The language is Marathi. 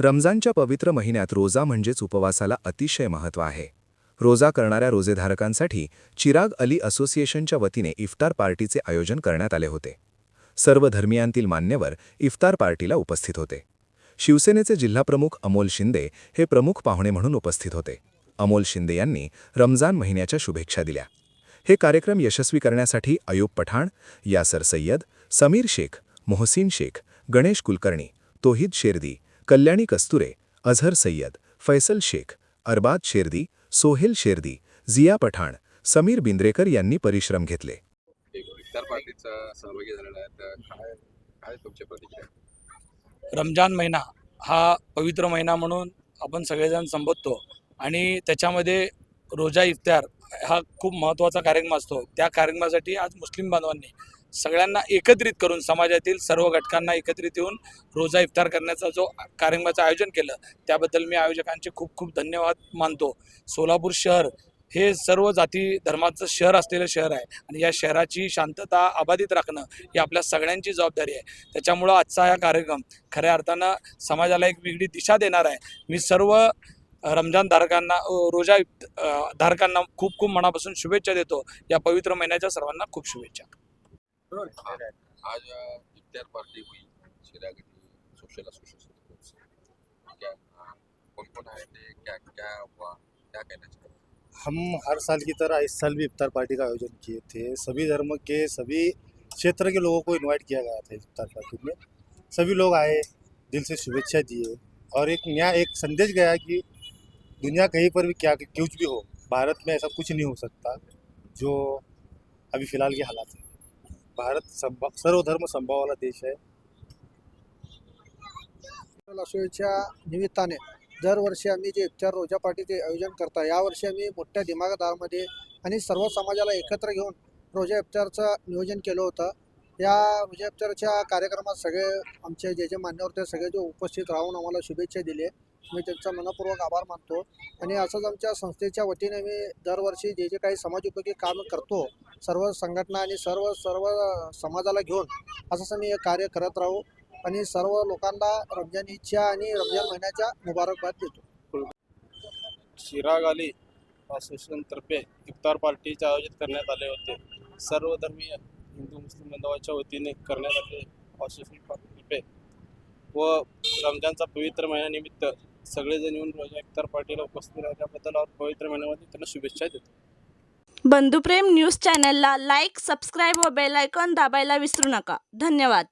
रमजानच्या पवित्र महिन्यात रोजा म्हणजेच उपवासाला अतिशय महत्त्व आहे. रोजा करणाऱ्या रोजेधारकांसाठी चिराग अली असोसिएशनच्या वतीने इफ्तार पार्टीचे आयोजन करण्यात आले होते. सर्व धर्मियांतील मान्यवर इफ्तार पार्टीला उपस्थित होते. शिवसेनेचे जिल्हाप्रमुख अमोल शिंदे हे प्रमुख पाहुणे म्हणून उपस्थित होते. अमोल शिंदे यांनी रमजान महिन्याच्या शुभेच्छा दिल्या. हे कार्यक्रम यशस्वी करण्यासाठी अयूब पठाण, यासर सय्यद, समीर शेख, मोहसिन शेख, गणेश कुलकर्णी, तोहिद शेरदी, कल्याणी कस्तुरे, अझहर सय्यद, फैसल शेख, अरबाज शेरदी, सोहेल शेरदी, जिया पठाण, समीर बिंद्रेकर यांनी परिश्रम घेतले. इफ्तार पार्टीचा सहभागी झालेला आहे, तर काय तुमच्या प्रतिक्रिया? रमजान महिना हा पवित्र महिना म्हणून आपण सगळेजण संबोधतो आणि त्याच्यामध्ये रोजा इफ्तार हा खूप महत्त्वाचा कार्यक्रम असतो. त्या कार्यक्रमासाठी आज मुस्लिम बांधवांनी सगळ्यांना एकत्रित करून समाजातील सर्व घटकांना एकत्रित येऊन रोजा इफ्तार करण्याचा जो कार्यक्रमाचं आयोजन केलं त्याबद्दल मी आयोजकांचे खूप खूप धन्यवाद मानतो. सोलापूर शहर हे सर्व जाती धर्माचं शहर असलेलं शहर आहे आणि या शहराची शांतता अबाधित राखणं ही आपल्या सगळ्यांची जबाबदारी आहे. त्याच्यामुळं आजचा हा कार्यक्रम खऱ्या अर्थानं समाजाला एक वेगळी दिशा देणार आहे. मी सर्व रमजान धारकांना रोजा धारकांना खूप खूप मनापासून शुभेच्छा देतो. या पवित्र महिन्याच्या सर्वांना खूप शुभेच्छा. आज इफ्तार पार्टी हुई चिराग अली सोशल एसोसिएशन, क्या कौन आए थे, क्या क्या हुआ, क्या कहना चाहिए? हम हर साल की तरह इस साल भी इफ्तार पार्टी का आयोजन किए थे. सभी धर्म के सभी क्षेत्र के लोगों को इनवाइट किया गया था इफ्तार पार्टी में. सभी लोग आए, दिल से शुभेच्छा दिए और एक संदेश गया कि दुनिया कहीं पर भी क्या कुछ भी हो, भारत में ऐसा कुछ नहीं हो सकता जो अभी फ़िलहाल के हालात है. भारत सर्वधर्म संभाव वाला देश है. असोच्या निमित्ताने दरवर्षी आम्ही जे इफ्तार रोजा पार्टीचे आयोजन करता, यावर्षी आम्ही मोठ्या दिमागदारमध्ये आणि सर्व समाजाला एकत्र घेऊन रोजा इफ्तारचं नियोजन केलं होतं. या रोजा इफ्तारच्या कार्यक्रमात सगळे आमचे जे मान्यवर ते सगळे जे उपस्थित राहून आम्हाला शुभेच्छा दिले, मी त्यांचा मनपूर्वक आभार मानतो. आणि असंच आमच्या संस्थेच्या वतीने मी दरवर्षी जे काही समाजोपयोगी काम करतो, सर्व संघटना आणि सर्व समाजाला घेऊन असंच मी हे कार्य करत राहू आणि सर्व लोकांना रमजानीच्या आणि रमजान महिन्याच्या मुबारकबाद देतो. चिराग अली असोसिएशनतर्फे इफ्तार पार्टीचे आयोजित करण्यात आले होते. सर्व धर्मीय हिंदू मुस्लिम बांधवाच्या वतीने करण्यात आले असोसिएशनतर्फे व रमजानचा पवित्र महिन्यानिमित्त सगळेजण येऊन रोजा इफ्तार पार्टीला उपस्थित राहिल्याबद्दल और पवित्र महिन्यामध्ये त्यांना शुभेच्छा देतो. बंधुप्रेम न्यूज चॅनलला लाईक, सबस्क्राईब व बेल आयकॉन दाबायला विसरू नका. धन्यवाद.